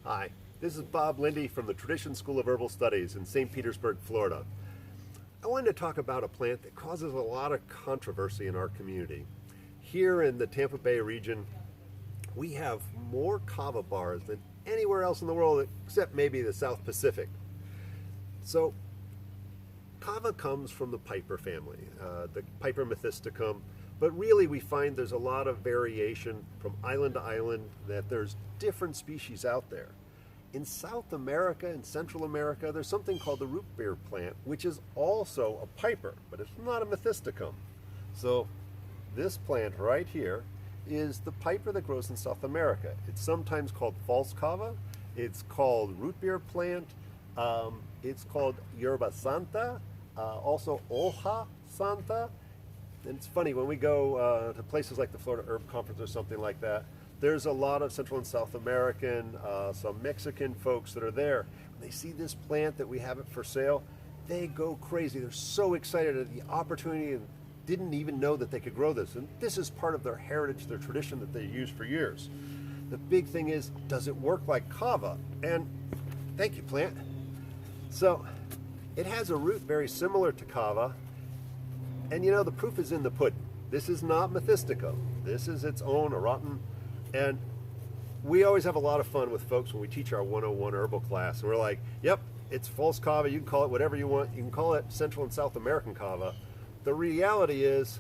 Hi, this is Bob Linde from the Tradition School of Herbal Studies in St. Petersburg, Florida. I wanted to talk about a plant that causes a lot of controversy in our community. Here in the Tampa Bay region, we have more kava bars than anywhere else in the world except maybe the South Pacific. So, kava comes from the piper family, the Piper methysticum, but really we find there's a lot of variation from island to island, that there's different species out there. In South America and Central America, there's something called the Rootbeer Plant, which is also a piper, but it's not a methysticum. So this plant right here is the piper that grows in South America. It's sometimes called False Kava, it's called Rootbeer Plant, it's called Yerba Santa, also Hoja Santa. And it's funny, when we go to places like the Florida Herb Conference or something like that, there's a lot of Central and South American, some Mexican folks that are there. When they see this plant that we have it for sale, they go crazy. They're so excited at the opportunity and didn't even know that they could grow this. And this is part of their heritage, their tradition that they use for years. The big thing is, does it work like kava? And thank you, plant. So it has a root very similar to kava. And you know, the proof is in the pudding. This is not methysticum. This is its own rotten. And we always have a lot of fun with folks when we teach our 101 herbal class. And we're like, yep, it's false kava. You can call it whatever you want. You can call it Central and South American kava. The reality is,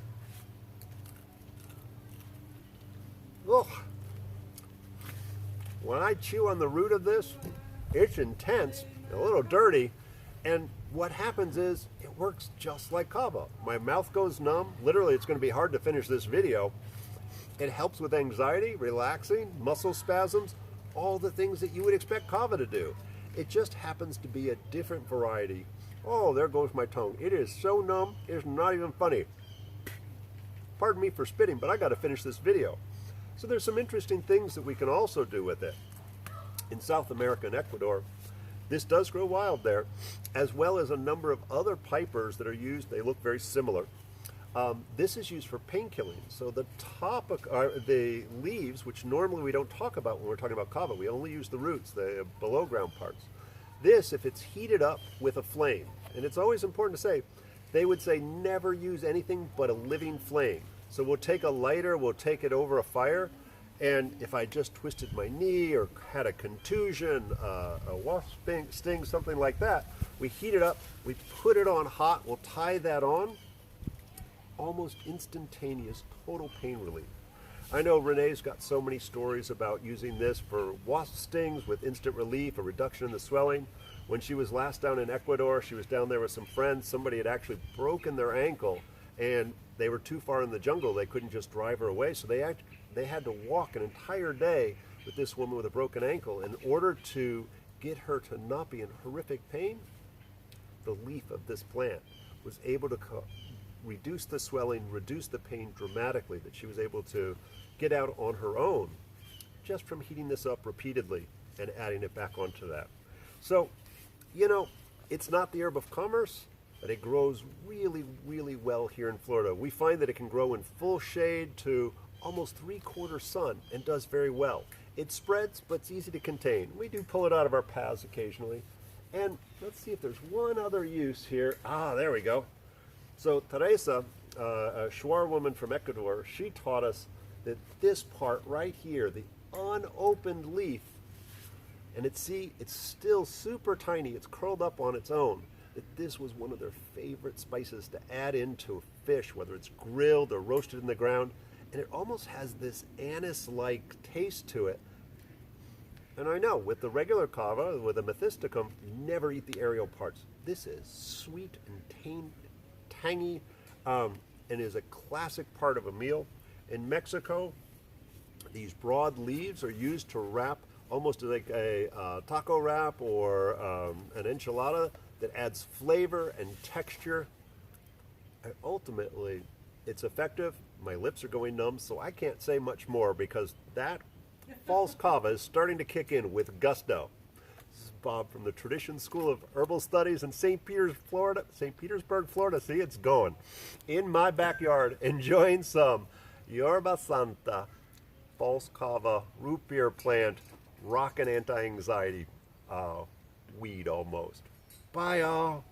when I chew on the root of this, it's intense, a little dirty. And what happens is, it works just like kava. My mouth goes numb. Literally, it's going to be hard to finish this video. It helps with anxiety, relaxing, muscle spasms, all the things that you would expect kava to do. It just happens to be a different variety. Oh, there goes my tongue. It is so numb, it's not even funny. Pardon me for spitting, but I got to finish this video. So there's some interesting things that we can also do with it. In South America and Ecuador, this does grow wild there, as well as a number of other pipers that are used. They look very similar. This is used for painkilling. So the leaves, which normally we don't talk about when we're talking about kava, we only use the roots, the below ground parts. This, if it's heated up with a flame, and it's always important to say, they would say never use anything but a living flame. So we'll take a lighter, we'll take it over a fire, and if I just twisted my knee or had a contusion, a wasp sting, something like that, we heat it up, we put it on hot, we'll tie that on, almost instantaneous, total pain relief. I know Renee's got so many stories about using this for wasp stings with instant relief, a reduction in the swelling. When she was last down in Ecuador, she was down there with some friends. Somebody had actually broken their ankle and they were too far in the jungle. They couldn't just drive her away. So they had to walk an entire day with this woman with a broken ankle in order to get her to not be in horrific pain. The leaf of this plant was able to reduce the swelling, reduce the pain dramatically, that she was able to get out on her own just from heating this up repeatedly and adding it back onto that. So, you know, it's not the herb of commerce, but it grows really, really well here in Florida. We find that it can grow in full shade to almost 3/4 sun and does very well. It spreads, but it's easy to contain. We do pull it out of our paths occasionally. And let's see if there's one other use here. Ah, there we go. So Teresa, a Shuar woman from Ecuador, she taught us that this part right here, the unopened leaf, and it's still super tiny, it's curled up on its own, that this was one of their favorite spices to add into fish, whether it's grilled or roasted in the ground, and it almost has this anise-like taste to it. And I know, with the regular kava, with a methysticum, you never eat the aerial parts. This is sweet and tangy, and is a classic part of a meal. In Mexico, these broad leaves are used to wrap almost like a taco wrap or an enchilada that adds flavor and texture. And ultimately, it's effective. My lips are going numb, so I can't say much more because that false kava is starting to kick in with gusto. This is Bob from the Tradition School of Herbal Studies in St. Petersburg, Florida. See, it's going. In my backyard, enjoying some Yerba Santa, False Kava, Rootbeer Plant, rockin' anti-anxiety weed almost. Bye, y'all.